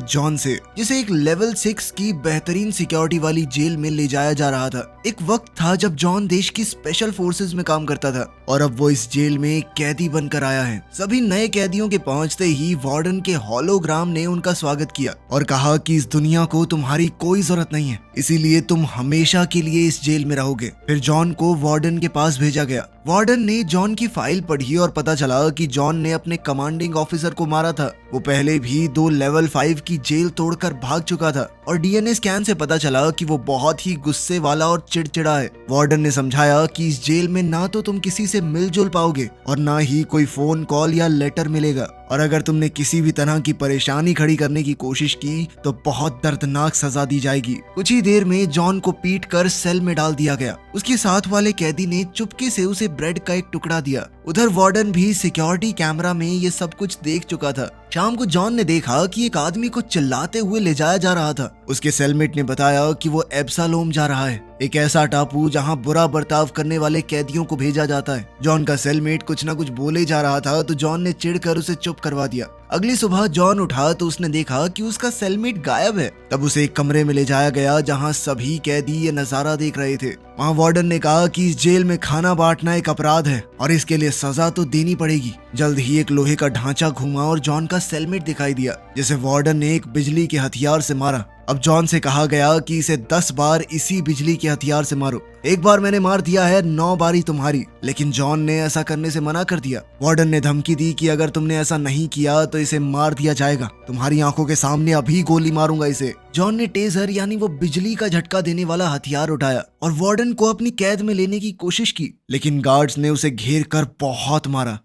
John से, जिसे एक लेवल 6 की बेहतरीन सिक्योरिटी वाली जेल में ले जाया जा रहा था। एक वक्त था जब जॉन देश की स्पेशल फोर्सेस में काम करता था और अब वो इस जेल में एक कैदी बनकर आया है। सभी नए कैदियों के पहुंचते ही वार्डन के होलोग्राम ने उनका स्वागत किया और कहा कि इस दुनिया को तुम्हारी कोई जरूरत नहीं है, इसीलिए तुम हमेशा के लिए इस जेल में रहोगे। फिर जॉन को वार्डन के पास भेजा गया। वार्डन ने जॉन की फाइल पढ़ी और पता चला कि जॉन ने अपने कमांडिंग ऑफिसर को मारा था। वो पहले भी 2 लेवल 5 की जेल तोड़कर भाग चुका था और डीएनए स्कैन से पता चला कि वो बहुत ही गुस्से वाला और चिड़चिड़ा है। वार्डन ने समझाया कि इस जेल में ना तो तुम किसी से मिलजुल पाओगे और ना ही कोई फोन कॉल या लेटर मिलेगा, और अगर तुमने किसी भी तरह की परेशानी खड़ी करने की कोशिश की तो बहुत दर्दनाक सजा दी जाएगी। कुछ ही देर में जॉन को पीट कर सेल में डाल दिया गया। उसके साथ वाले कैदी ने चुपके से उसे ब्रेड का एक टुकड़ा दिया। उधर वार्डन भी सिक्योरिटी कैमरा में ये सब कुछ देख चुका था। शाम को जॉन ने देखा कि एक आदमी को चिल्लाते हुए ले जाया जा रहा था। उसके सेलमेट ने बताया कि वो एब्सालोम जा रहा है, एक ऐसा टापू जहां बुरा बर्ताव करने वाले कैदियों को भेजा जाता है। जॉन का सेलमेट कुछ न कुछ बोले जा रहा था तो जॉन ने चिढ़कर उसे चुप करवा दिया। अगली सुबह जॉन उठा तो उसने देखा कि उसका सेलमेट गायब है। तब उसे एक कमरे में ले जाया गया जहां सभी कैदी ये नजारा देख रहे थे। वहां वार्डन ने कहा कि इस जेल में खाना बांटना एक अपराध है और इसके लिए सजा तो देनी पड़ेगी। जल्द ही एक लोहे का ढांचा घूमा और जॉन का सेलमेट दिखाई दिया, जिसे वार्डन ने एक बिजली के हथियार से मारा। अब जॉन से कहा गया कि इसे 10 बार इसी बिजली के हथियार से मारो। एक बार मैंने मार दिया है, 9 बारी तुम्हारी। लेकिन जॉन ने ऐसा करने से मना कर दिया। वार्डन ने धमकी दी कि अगर तुमने ऐसा नहीं किया तो इसे मार दिया जाएगा, तुम्हारी आंखों के सामने अभी गोली मारूंगा इसे। जॉन ने टेजर यानी वो बिजली का झटका देने वाला हथियार उठाया और वार्डन को अपनी कैद में लेने की कोशिश की, लेकिन गार्ड्स ने उसे घेर कर बहुत मारा।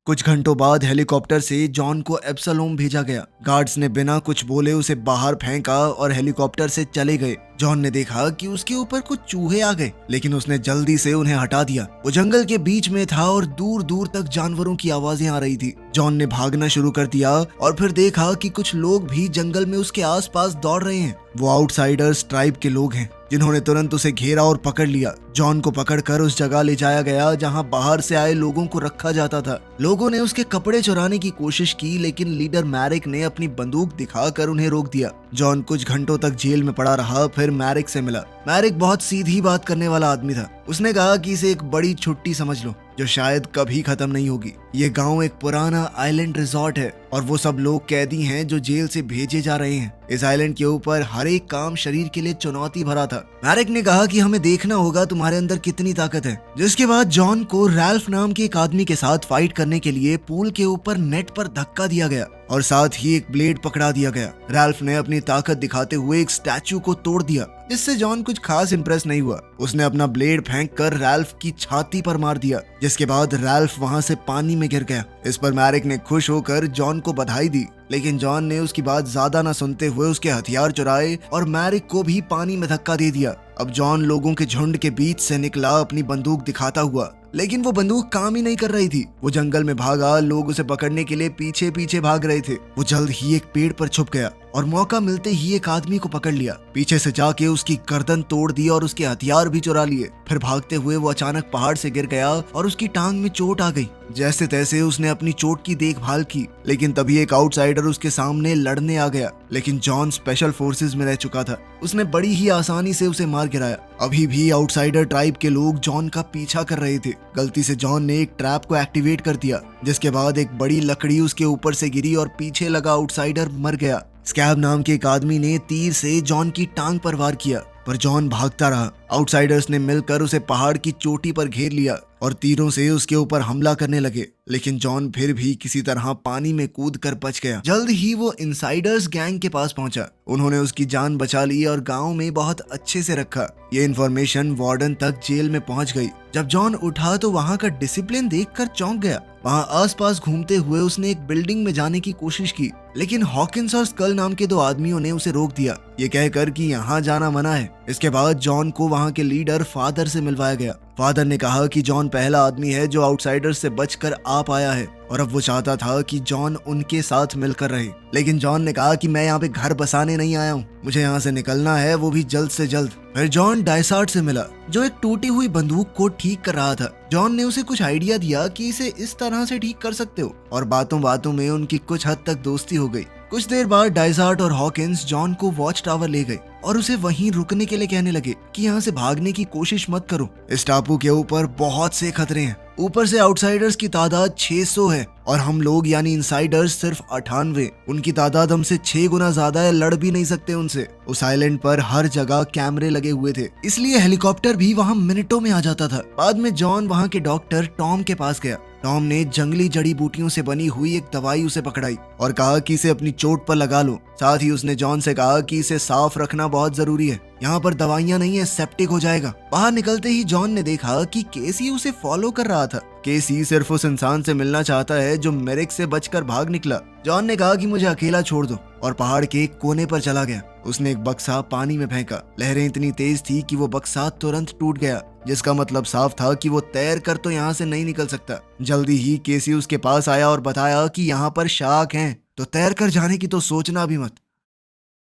कुछ घंटों बाद हेलीकॉप्टर से जॉन को एब्सलोम भेजा गया। गार्ड्स ने बिना कुछ बोले उसे बाहर फेंका और हेलीकॉप्टर से चले गए। जॉन ने देखा कि उसके ऊपर कुछ चूहे आ गए, लेकिन उसने जल्दी से उन्हें हटा दिया। वो जंगल के बीच में था और दूर दूर तक जानवरों की आवाजें आ रही थी। जॉन ने भागना शुरू कर दिया और फिर देखा कि कुछ लोग भी जंगल में उसके आसपास दौड़ रहे हैं। वो आउटसाइडर्स ट्राइब के लोग हैं, जिन्होंने तुरंत उसे घेरा और पकड़ लिया। जॉन को पकड़कर उस जगह ले जाया गया जहां बाहर से आए लोगों को रखा जाता था। लोगों ने उसके कपड़े चुराने की कोशिश की, लेकिन लीडर मैरिक ने अपनी बंदूक दिखाकर उन्हें रोक दिया। जॉन कुछ घंटों तक जेल में पड़ा रहा, फिर मैरिक से मिला। मैरिक बहुत सीधी बात करने वाला आदमी था। उसने कहा कि इसे एक बड़ी छुट्टी समझ लो जो शायद कभी खत्म नहीं होगी। ये गांव एक पुराना आइलैंड रिजॉर्ट है और वो सब लोग कैदी हैं जो जेल से भेजे जा रहे हैं। इस आइलैंड के ऊपर हर एक काम शरीर के लिए चुनौती भरा था। मैरिक ने कहा कि हमें देखना होगा तुम्हारे अंदर कितनी ताकत है। जिसके बाद जॉन को रैल्फ नाम के एक आदमी के साथ फाइट करने के लिए पूल के ऊपर नेट पर धक्का दिया गया और साथ ही एक ब्लेड पकड़ा दिया गया। रैल्फ ने अपनी ताकत दिखाते हुए एक स्टैचू को तोड़ दिया, जिससे जॉन कुछ खास इंप्रेस नहीं हुआ। उसने अपना ब्लेड फेंक कर रैल्फ की छाती पर मार दिया, जिसके बाद रैल्फ वहां से पानी में गिर गया। इस पर मैरिक ने खुश होकर जॉन को बधाई दी, लेकिन जॉन ने उसकी बात ज्यादा न सुनते हुए उसके हथियार चुराए और मैरिक को भी पानी में धक्का दे दिया। अब जॉन लोगों के झुंड के बीच से निकला अपनी बंदूक दिखाता हुआ, लेकिन वो बंदूक काम ही नहीं कर रही थी। वो जंगल में भागा, लोग उसे पकड़ने के लिए पीछे पीछे भाग रहे थे। वो जल्द ही एक पेड़ पर छुप गया और मौका मिलते ही एक आदमी को पकड़ लिया। पीछे से जाके उसकी गर्दन तोड़ दी और उसके हथियार भी चुरा लिए। फिर भागते हुए वो अचानक पहाड़ से गिर गया और उसकी टांग में चोट आ गई। जैसे तैसे उसने अपनी चोट की देखभाल की, लेकिन तभी एक आउटसाइडर उसके सामने लड़ने आ गया। लेकिन जॉन स्पेशल फोर्सेस में रह चुका था, उसने बड़ी ही आसानी से उसे मार गिराया। अभी भी आउटसाइडर ट्राइब के लोग जॉन का पीछा कर रहे थे। गलती से जॉन ने एक ट्रैप को एक्टिवेट कर दिया, जिसके बाद एक बड़ी लकड़ी उसके ऊपर से गिरी और पीछे लगा आउटसाइडर मर गया। स्कैब नाम के एक आदमी ने तीर से जॉन की टांग पर वार किया, पर जॉन भागता रहा। आउटसाइडर्स ने मिलकर उसे पहाड़ की चोटी पर घेर लिया और तीरों से उसके ऊपर हमला करने लगे, लेकिन जॉन फिर भी किसी तरह पानी में कूदकर बच गया। जल्द ही वो इनसाइडर्स गैंग के पास पहुंचा। उन्होंने उसकी जान बचा ली और गांव में बहुत अच्छे से रखा। ये इन्फॉर्मेशन वार्डन तक जेल में पहुंच गई। जब जॉन उठा तो वहां का डिसिप्लिन देखकर चौंक गया। वहां आसपास घूमते हुए उसने एक बिल्डिंग में जाने की कोशिश की, लेकिन हॉकिंस और स्कल नाम के 2 आदमियों ने उसे रोक दिया, ये कहकर कि यहाँ जाना मना है। इसके बाद जॉन को वहां के लीडर फादर से मिलवाया गया। फादर ने कहा कि जॉन पहला आदमी है जो आउटसाइडर से बचकर आ पाया है और अब वो चाहता था कि जॉन उनके साथ मिलकर रहे। लेकिन जॉन ने कहा कि मैं यहाँ पे घर बसाने नहीं आया हूँ, मुझे यहाँ से निकलना है, वो भी जल्द से जल्द। फिर जॉन डायसार्ट से मिला, जो एक टूटी हुई बंदूक को ठीक कर रहा था। जॉन ने उसे कुछ आइडिया दिया कि इसे इस तरह से ठीक कर सकते हो और बातों बातों में उनकी कुछ हद तक दोस्ती हो गई। कुछ देर बाद डाइजार्ट और हॉकिंस जॉन को वॉच टावर ले गए और उसे वहीं रुकने के लिए कहने लगे कि यहाँ से भागने की कोशिश मत करो, इस टापू के ऊपर बहुत से खतरे हैं। ऊपर से आउटसाइडर्स की तादाद 600 है और हम लोग यानी इनसाइडर्स सिर्फ 98। उनकी तादाद हमसे 6 गुना ज्यादा है, लड़ भी नहीं सकते उनसे। उस आइलैंड पर हर जगह कैमरे लगे हुए थे, इसलिए हेलीकॉप्टर भी वहाँ मिनटों में आ जाता था। बाद में जॉन वहाँ के डॉक्टर टॉम के पास गया। टॉम ने जंगली जड़ी बूटियों से बनी हुई एक दवाई उसे पकड़ाई और कहा कि इसे अपनी चोट पर लगा लो। साथ ही उसने जॉन से कहा कि इसे साफ रखना बहुत जरूरी है, यहाँ पर दवाइयाँ नहीं है, सेप्टिक हो जाएगा। बाहर निकलते ही जॉन ने देखा कि केसी उसे फॉलो कर रहा था। केसी सिर्फ उस इंसान से मिलना चाहता है जो मेरिक से बचकर भाग निकला। जॉन ने कहा कि मुझे अकेला छोड़ दो और पहाड़ के एक कोने पर चला गया। उसने एक बक्सा पानी में फेंका। लहरें इतनी तेज थी कि वो बक्सा तुरंत टूट गया, जिसका मतलब साफ था कि वो तैर कर तो यहाँ से नहीं निकल सकता। जल्दी ही केसी उसके पास आया और बताया कि यहाँ पर शार्क हैं, तो तैर कर जाने की तो सोचना भी मत।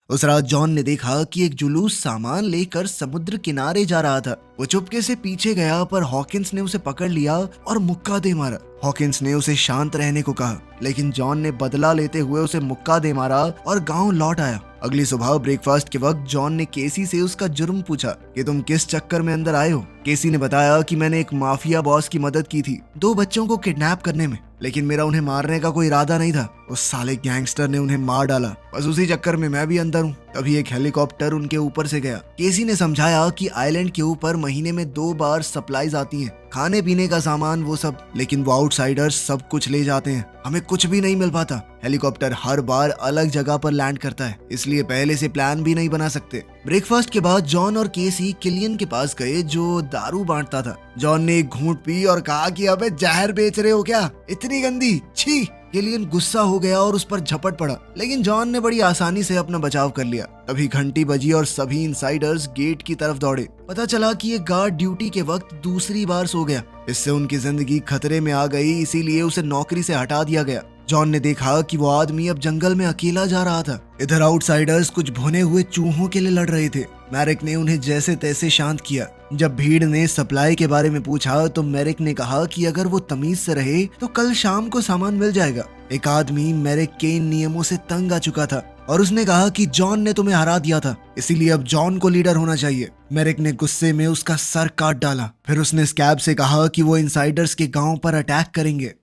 उस रात जॉन ने देखा कि एक जुलूस सामान लेकर समुद्र किनारे जा रहा था। वो चुपके से पीछे गया पर हॉकिंस ने उसे पकड़ लिया और मुक्का दे मारा। हॉकिंस ने उसे शांत रहने को कहा, लेकिन जॉन ने बदला लेते हुए उसे मुक्का दे मारा और गांव लौट आया। अगली सुबह ब्रेकफास्ट के वक्त जॉन ने केसी से उसका जुर्म पूछा कि तुम किस चक्कर में अंदर आए हो। केसी ने बताया कि मैंने एक माफिया बॉस की मदद की थी 2 बच्चों को किडनैप करने में, लेकिन मेरा उन्हें मारने का कोई इरादा नहीं था। उस साले गैंगस्टर ने उन्हें मार डाला, बस उसी चक्कर में मैं भी अंदर हूँ। तभी एक हेलीकॉप्टर उनके ऊपर से गया। केसी ने समझाया कि आइलैंड के ऊपर महीने में 2 बार सप्लाईज आती हैं, खाने पीने का सामान वो सब, लेकिन वो आउटसाइडर्स सब कुछ ले जाते हैं, हमें कुछ भी नहीं मिल पाता। हेलीकॉप्टर हर बार अलग जगह पर लैंड करता है, इसलिए पहले से प्लान भी नहीं बना सकते। ब्रेकफास्ट के बाद जॉन और केसी किलियन के पास गए जो दारू बांटता था। जॉन ने एक घूंट पी और कहा कि अबे जहर बेच रहे हो क्या, इतनी गंदी, छी। किलियन गुस्सा हो गया और उस पर झपट पड़ा, लेकिन जॉन ने बड़ी आसानी से अपना बचाव कर लिया। तभी घंटी बजी और सभी इनसाइडर्स गेट की तरफ दौड़े। पता चला कि ये गार्ड ड्यूटी के वक्त दूसरी बार सो गया। इससे उनकी जिंदगी खतरे में आ गई, इसीलिए उसे नौकरी से हटा दिया गया। जॉन ने देखा कि वो आदमी अब जंगल में अकेला जा रहा था। इधर आउटसाइडर्स कुछ भुने हुए चूहों के लिए लड़ रहे थे। मैरिक ने उन्हें जैसे तैसे शांत किया। जब भीड़ ने सप्लाई के बारे में पूछा तो मैरिक ने कहा कि अगर वो तमीज से रहे तो कल शाम को सामान मिल जाएगा। एक आदमी मैरिक के इन नियमों से तंग आ चुका था और उसने कहा कि जॉन ने तुम्हें हरा दिया था, इसीलिए अब जॉन को लीडर होना चाहिए। मैरिक ने गुस्से में उसका सर काट डाला। फिर उसने स्कैब से कहा कि वो इनसाइडर्स के गांव पर अटैक करेंगे।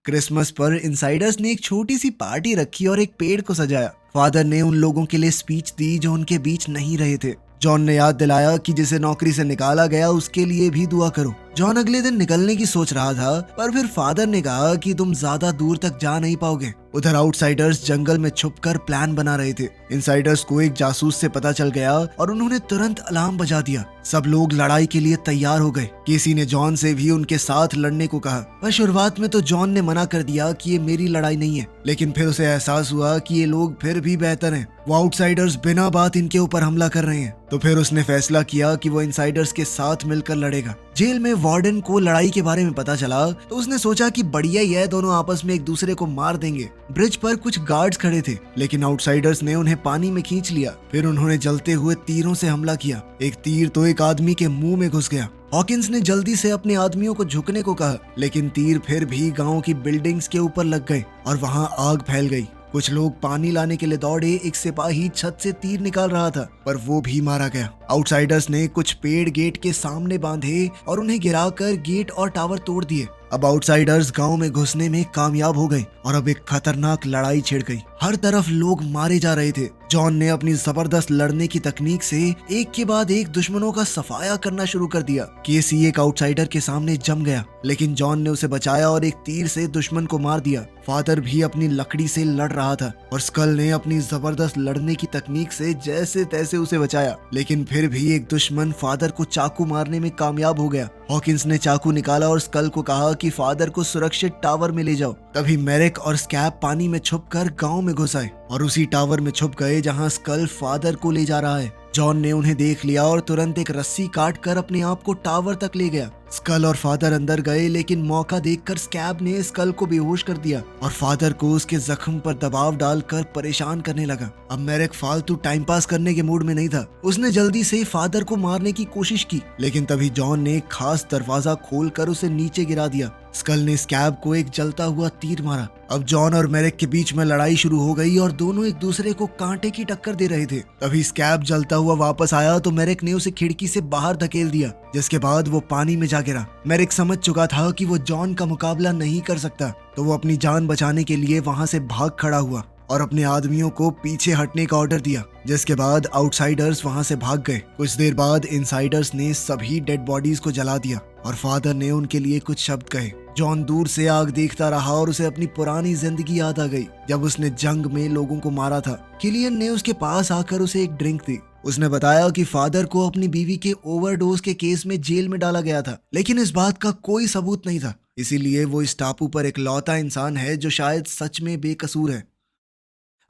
क्रिसमस पर इनसाइडर्स ने एक छोटी सी पार्टी रखी और एक पेड़ को सजाया। फादर ने उन लोगों के लिए स्पीच दी जो उनके बीच नहीं रहे थे। जॉन ने याद दिलाया कि जिसे नौकरी से निकाला गया उसके लिए भी दुआ करो। जॉन अगले दिन निकलने की सोच रहा था, पर फिर फादर ने कहा कि तुम ज्यादा दूर तक जा नहीं पाओगे। उधर आउटसाइडर्स जंगल में छुपकर प्लान बना रहे थे। इनसाइडर्स को एक जासूस से पता चल गया और उन्होंने तुरंत अलार्म बजा दिया। सब लोग लड़ाई के लिए तैयार हो गए। केसी ने जॉन से भी उनके साथ लड़ने को कहा, पर शुरुआत में तो जॉन ने मना कर दिया कि ये मेरी लड़ाई नहीं है, लेकिन फिर उसे एहसास हुआ कि ये लोग फिर भी बेहतर हैं। वो आउटसाइडर्स बिना बात इनके ऊपर हमला कर रहे हैं, तो फिर उसने फैसला किया कि वो इनसाइडर्स के साथ मिलकर लड़ेगा। जेल में वार्डन को लड़ाई के बारे में पता चला तो उसने सोचा कि बढ़िया ही है, दोनों आपस में एक दूसरे को मार देंगे। ब्रिज पर कुछ गार्ड्स खड़े थे, लेकिन आउटसाइडर्स ने उन्हें पानी में खींच लिया। फिर उन्होंने जलते हुए तीरों से हमला किया। एक तीर तो एक आदमी के मुंह में घुस गया। हॉकिंस ने जल्दी से अपने आदमियों को झुकने को कहा, लेकिन तीर फिर भी गांव की बिल्डिंग्स के ऊपर लग गए और वहां आग फैल गई। कुछ लोग पानी लाने के लिए दौड़े। एक सिपाही छत से तीर निकाल रहा था, पर वो भी मारा गया। आउटसाइडर्स ने कुछ पेड़ गेट के सामने बांधे और उन्हें गिराकर गेट और टावर तोड़ दिए। अब आउटसाइडर्स गांव में घुसने में कामयाब हो गए और अब एक खतरनाक लड़ाई छिड़ गई। हर तरफ लोग मारे जा रहे थे। जॉन ने अपनी जबरदस्त लड़ने की तकनीक से एक के बाद एक दुश्मनों का सफाया करना शुरू कर दिया। केसी एक आउटसाइडर के सामने जम गया, लेकिन जॉन ने उसे बचाया और एक तीर से दुश्मन को मार दिया। फादर भी अपनी लकड़ी से लड़ रहा था और स्कल ने अपनी जबरदस्त लड़ने की तकनीक से जैसे तैसे उसे बचाया, लेकिन फिर भी एक दुश्मन फादर को चाकू मारने में कामयाब हो गया। हॉकिंस ने चाकू निकाला और स्कल को कहा कि फादर को सुरक्षित टावर में ले जाओ। तभी मैरिक और स्कैब पानी में छुपकर गांव में घुस आए और उसी टावर में छुप गए जहां स्कल फादर को ले जा रहा है। जॉन ने उन्हें देख लिया और तुरंत एक रस्सी काट कर अपने आप को टावर तक ले गया। स्कल और फादर अंदर गए, लेकिन मौका देखकर स्कैब ने स्कल को बेहोश कर दिया और फादर को उसके जख्म पर दबाव डालकर परेशान करने लगा। अब मैरिक फालतू टाइम पास करने के मूड में नहीं था। उसने जल्दी से फादर को मारने की कोशिश की, लेकिन तभी जॉन ने एक खास दरवाजा खोलकर उसे नीचे गिरा दिया। स्कल ने स्कैब को एक जलता हुआ तीर मारा। अब जॉन और मेरिक के बीच में लड़ाई शुरू हो गई और दोनों एक दूसरे को कांटे की टक्कर दे रहे थे। तभी स्कैब जलता हुआ वापस आया तो मेरिक ने उसे खिड़की से बाहर धकेल दिया, जिसके बाद वो पानी में जा गिरा। मेरिक समझ चुका था कि वो जॉन का मुकाबला नहीं कर सकता, तो वो अपनी जान बचाने के लिए वहां से भाग खड़ा हुआ और अपने आदमियों को पीछे हटने का ऑर्डर दिया, जिसके बाद आउटसाइडर्स वहां से भाग गए। कुछ देर बाद इनसाइडर्स ने सभी डेड बॉडीज को जला दिया और फादर ने उनके लिए कुछ शब्द कहे। जॉन दूर से आग देखता रहा और उसे अपनी पुरानी जिंदगी याद आ गई, जब उसने जंग में लोगों को मारा था। किलियन ने उसके पास आकर उसे एक ड्रिंक दी। उसने बताया कि फादर को अपनी बीवी के ओवरडोज के केस में जेल में डाला गया था, लेकिन इस बात का कोई सबूत नहीं था। इसीलिए वो इस टापू पर इकलौता इंसान है जो शायद सच में बेकसूर है।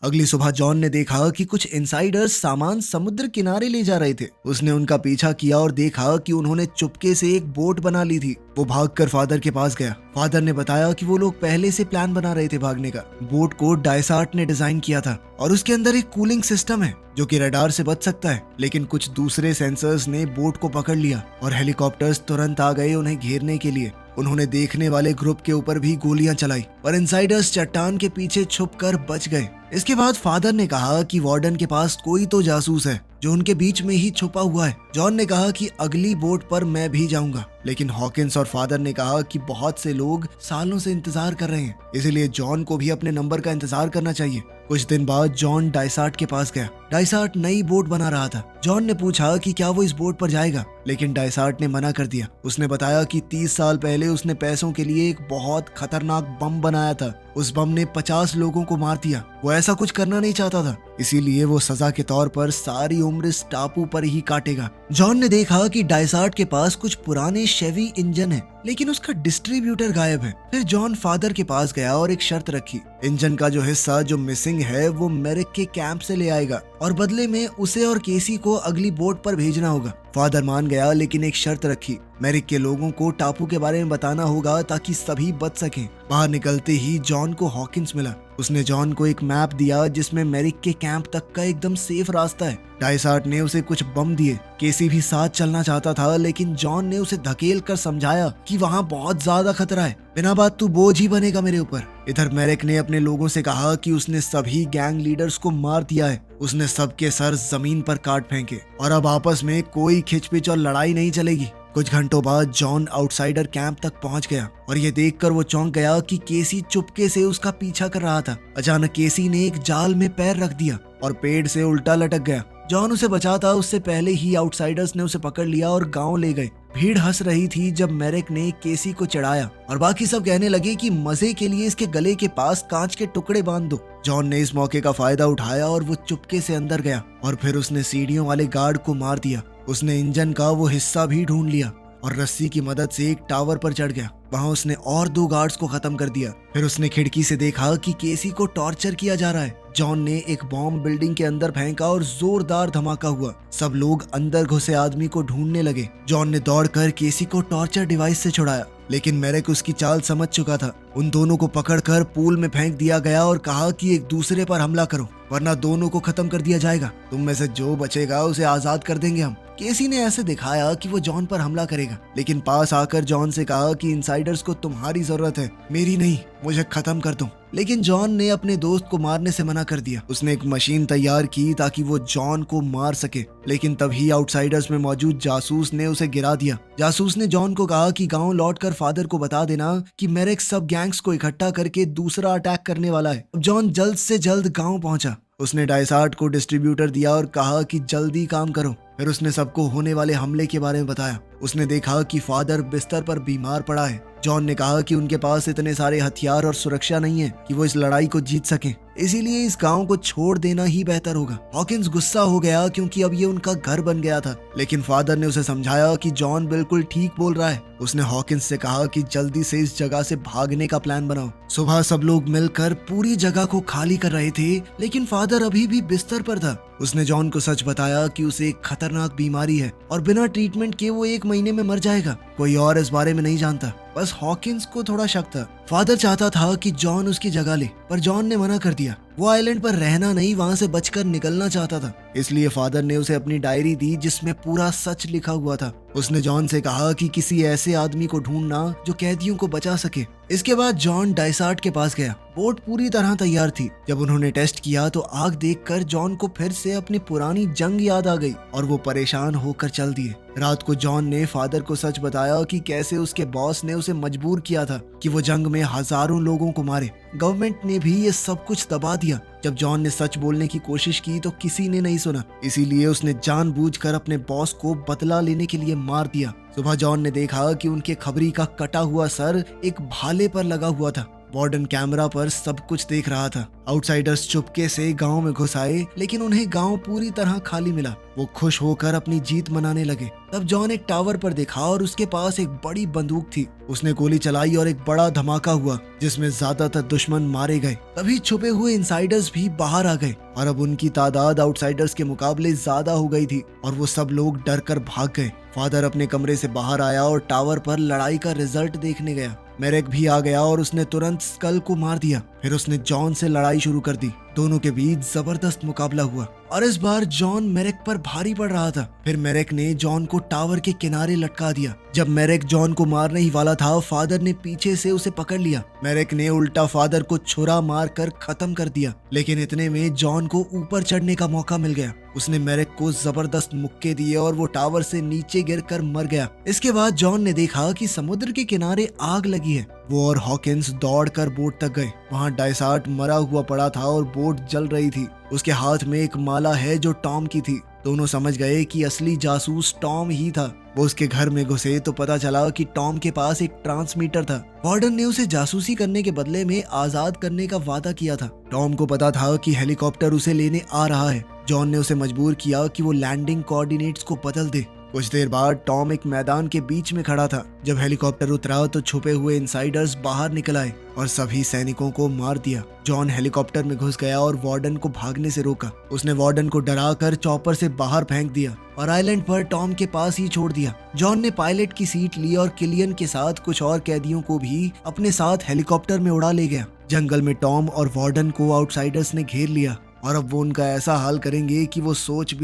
अगली सुबह जॉन ने देखा कि कुछ इनसाइडर्स सामान समुद्र किनारे ले जा रहे थे। उसने उनका पीछा किया और देखा कि उन्होंने चुपके से एक बोट बना ली थी। वो भागकर फादर के पास गया। फादर ने बताया कि वो लोग पहले से प्लान बना रहे थे भागने का। बोट को डायसार्ट ने डिजाइन किया था और उसके अंदर एक कूलिंग सिस्टम है जो कि रडार से बच सकता है, लेकिन कुछ दूसरे सेंसर्स ने बोट को पकड़ लिया और हेलीकॉप्टर्स तुरंत आ गए उन्हें घेरने के लिए। उन्होंने देखने वाले ग्रुप के ऊपर भी गोलियां चलाई, पर इनसाइडर्स चट्टान के पीछे छुपकर बच गए। इसके बाद फादर ने कहा कि वार्डन के पास कोई तो जासूस है जो उनके बीच में ही छुपा हुआ है। जॉन ने कहा कि अगली बोट पर मैं भी जाऊंगा, लेकिन हॉकिंस और फादर ने कहा कि बहुत से लोग सालों से इंतजार कर रहे हैं, इसलिए जॉन को भी अपने नंबर का इंतजार करना चाहिए। कुछ दिन बाद जॉन डायसार्ट के पास गया। डायसार्ट नई बोट बना रहा था। जॉन ने पूछा कि क्या वो इस बोट पर जाएगा, लेकिन डायसार्ट ने मना कर दिया। उसने बताया कि 30 साल पहले उसने पैसों के लिए एक बहुत खतरनाक बम बनाया था। उस बम ने 50 लोगों को मार दिया। वो ऐसा कुछ करना नहीं चाहता था, इसीलिए वो सजा के तौर पर सारी उम्र इस टापू पर ही काटेगा। जॉन ने देखा कि डायसार्ट के पास कुछ पुराने शेवी इंजन है, लेकिन उसका डिस्ट्रीब्यूटर गायब है। फिर जॉन फादर के पास गया और एक शर्त रखी। इंजन का जो हिस्सा जो मिसिंग है वो मेरिक के कैंप से ले आएगा और बदले में उसे और केसी को अगली बोट पर भेजना होगा। फादर मान गया, लेकिन एक शर्त रखी। मेरिक के लोगों को टापू के बारे में बताना होगा ताकि सभी बच सकें। बाहर निकलते ही जॉन को हॉकिंस मिला। उसने जॉन को एक मैप दिया जिसमें मेरिक के कैंप तक का एकदम सेफ रास्ता है। डायसार्ट ने उसे कुछ बम दिए। केसी भी साथ चलना चाहता था, लेकिन जॉन ने उसे धकेल कर समझाया कि वहाँ बहुत ज्यादा खतरा है। बिना बात तू बोझ ही बनेगा मेरे ऊपर। इधर मेरिक ने अपने लोगों से कहा कि उसने सभी गैंग लीडर्स को मार दिया है। उसने सबके सर जमीन पर काट फेंके और अब आपस में कोई खिंचपिच और लड़ाई नहीं चलेगी। कुछ घंटों बाद जॉन आउटसाइडर कैंप तक पहुंच गया और ये देखकर वो चौंक गया कि केसी चुपके से उसका पीछा कर रहा था। अचानक केसी ने एक जाल में पैर रख दिया और पेड़ से उल्टा लटक गया। जॉन उसे बचाता उससे पहले ही आउटसाइडर्स ने उसे पकड़ लिया और गांव ले गए। भीड़ हंस रही थी जब मेरिक ने केसी को चढ़ाया और बाकी सब कहने लगे कि मजे के लिए इसके गले के पास कांच के टुकड़े बांध दो। जॉन ने इस मौके का फायदा उठाया और वो चुपके से अंदर गया और फिर उसने सीढ़ियों वाले गार्ड को मार दिया। उसने इंजन का वो हिस्सा भी ढूंढ लिया और रस्सी की मदद से एक टावर पर चढ़ गया। वहां उसने और 2 गार्ड्स को खत्म कर दिया। फिर उसने खिड़की से देखा कि केसी को टॉर्चर किया जा रहा है। जॉन ने एक बॉम्ब बिल्डिंग के अंदर फेंका और जोरदार धमाका हुआ। सब लोग अंदर घुसे आदमी को ढूंढने लगे। जॉन ने दौड़कर केसी को टॉर्चर डिवाइस से छुड़ाया, लेकिन मेरिक उसकी चाल समझ चुका था। उन दोनों को पकड़कर पूल में फेंक दिया गया और कहा कि एक दूसरे पर हमला करो, वरना दोनों को खत्म कर दिया जाएगा। तुम में से जो बचेगा उसे आजाद कर देंगे हम। केसी ने ऐसे दिखाया कि वो जॉन पर हमला करेगा, लेकिन पास आकर जॉन से कहा कि इनसाइडर्स को तुम्हारी जरूरत है, मेरी नहीं, मुझे खत्म कर दो। लेकिन जॉन ने अपने दोस्त को मारने से मना कर दिया। उसने एक मशीन तैयार की ताकि वो जॉन को मार सके, लेकिन तभी आउटसाइडर्स में मौजूद जासूस ने उसे गिरा दिया। जासूस ने जॉन को कहा कि गांव लौटकर फादर को बता देना कि मेरिक सब गैंग्स को इकट्ठा करके दूसरा अटैक करने वाला है। जॉन जल्द से जल्द गांव पहुंचा। उसने डायसार्ट को डिस्ट्रीब्यूटर दिया और कहा कि जल्दी काम करो। फिर उसने सबको होने वाले हमले के बारे में बताया। उसने देखा कि फादर बिस्तर पर बीमार पड़ा है। जॉन ने कहा कि उनके पास इतने सारे हथियार और सुरक्षा नहीं है कि वो इस लड़ाई को जीत सकें, इसीलिए इस गांव को छोड़ देना ही बेहतर होगा। हॉकिंस गुस्सा हो गया क्योंकि अब ये उनका घर बन गया था, लेकिन फादर ने उसे समझाया कि जॉन बिल्कुल ठीक बोल रहा है। उसने हॉकिंस से कहा कि जल्दी से इस जगह से भागने का प्लान बनाओ। सुबह सब लोग मिलकर पूरी जगह को खाली कर रहे थे, लेकिन फादर अभी भी बिस्तर पर था। उसने जॉन को सच बताया कि उसे एक खतरनाक बीमारी है और बिना ट्रीटमेंट के वो 1 महीने में मर जाएगा। कोई और इस बारे में नहीं जानता, बस हॉकिंस को थोड़ा शक था। फादर चाहता था कि जॉन उसकी जगह ले, पर जॉन ने मना कर दिया। वो आइलैंड पर रहना नहीं, वहां से बचकर निकलना चाहता था। इसलिए फादर ने उसे अपनी डायरी दी जिसमें पूरा सच लिखा हुआ था। उसने जॉन से कहा कि किसी ऐसे आदमी को ढूंढना जो कैदियों को बचा सके। इसके बाद जॉन डाइसार्ट के पास गया। बोट पूरी तरह तैयार थी। जब उन्होंने टेस्ट किया तो आग देखकर जॉन को फिर से अपनी पुरानी जंग याद आ गई और वो परेशान होकर चल दिए। रात को जॉन ने फादर को सच बताया कि कैसे उसके बॉस ने उसे मजबूर किया था कि वो जंग में हजारों लोगों को मारे। गवर्नमेंट ने भी ये सब कुछ दबा दिया। जब जॉन ने सच बोलने की कोशिश की तो किसी ने नहीं सुना, इसीलिए उसने जानबूझकर अपने बॉस को बदला लेने के लिए मार दिया। सुबह जॉन ने देखा कि उनके खबरी का कटा हुआ सर एक भाले पर लगा हुआ था। वार्डन कैमरा पर सब कुछ देख रहा था। आउटसाइडर्स चुपके से गांव में घुस आए, लेकिन उन्हें गांव पूरी तरह खाली मिला। वो खुश होकर अपनी जीत मनाने लगे। तब जॉन एक टावर पर देखा और उसके पास एक बड़ी बंदूक थी। उसने गोली चलाई और एक बड़ा धमाका हुआ जिसमें ज्यादातर दुश्मन मारे गए। तभी छुपे हुए इनसाइडर्स भी बाहर आ गए और अब उनकी तादाद आउटसाइडर्स के मुकाबले ज्यादा हो गई थी और वो सब लोग डर कर भाग गए। फादर अपने कमरे से बाहर आया और टावर पर लड़ाई का रिजल्ट देखने गया। मेरेक भी आ गया और उसने तुरंत स्कल को मार दिया। फिर उसने जॉन से लड़ाई शुरू कर दी। दोनों के बीच जबरदस्त मुकाबला हुआ और इस बार जॉन मेरेक पर भारी पड़ रहा था। फिर मेरेक ने जॉन को टावर के किनारे लटका दिया। जब मेरेक जॉन को मारने ही वाला था, फादर ने पीछे से उसे पकड़ लिया। मेरेक ने उल्टा फादर को छुरा मार कर खत्म कर दिया, लेकिन इतने में जॉन को ऊपर चढ़ने का मौका मिल गया। उसने मेरेक को जबरदस्त मुक्के दिए और वो टावर से नीचे गिरकर मर गया। इसके बाद जॉन ने देखा कि समुद्र के किनारे आग लगी है। वो और हॉकिंस दौड़कर बोट तक गए। वहाँ डाइसार्ट मरा हुआ पड़ा था और बोट जल रही थी। उसके हाथ में एक माला है जो टॉम की थी। दोनों समझ गए कि असली जासूस टॉम ही था। वो उसके घर में घुसे तो पता चला कि टॉम के पास एक ट्रांसमीटर था। वार्डन ने उसे जासूसी करने के बदले में आजाद करने का वादा किया था। टॉम को पता था कि हेलीकॉप्टर उसे लेने आ रहा है। जॉन ने उसे मजबूर किया कि वो लैंडिंग कोऑर्डिनेट्स को बदल दे। कुछ देर बाद टॉम एक मैदान के बीच में खड़ा था। जब हेलीकॉप्टर उतरा तो छुपे हुए इनसाइडर्स बाहर निकल आए और सभी सैनिकों को मार दिया। जॉन हेलीकॉप्टर में घुस गया और वार्डन को भागने से रोका। उसने वार्डन को डराकर चॉपर से बाहर फेंक दिया और आइलैंड पर टॉम के पास ही छोड़ दिया। जॉन ने पायलट की सीट ली और किलियन के साथ कुछ और कैदियों को भी अपने साथ हेलीकॉप्टर में उड़ा ले गया। जंगल में टॉम और वार्डन को आउटसाइडर्स ने घेर लिया और अब वो उनका ऐसा हाल करेंगे कि वो सोच भी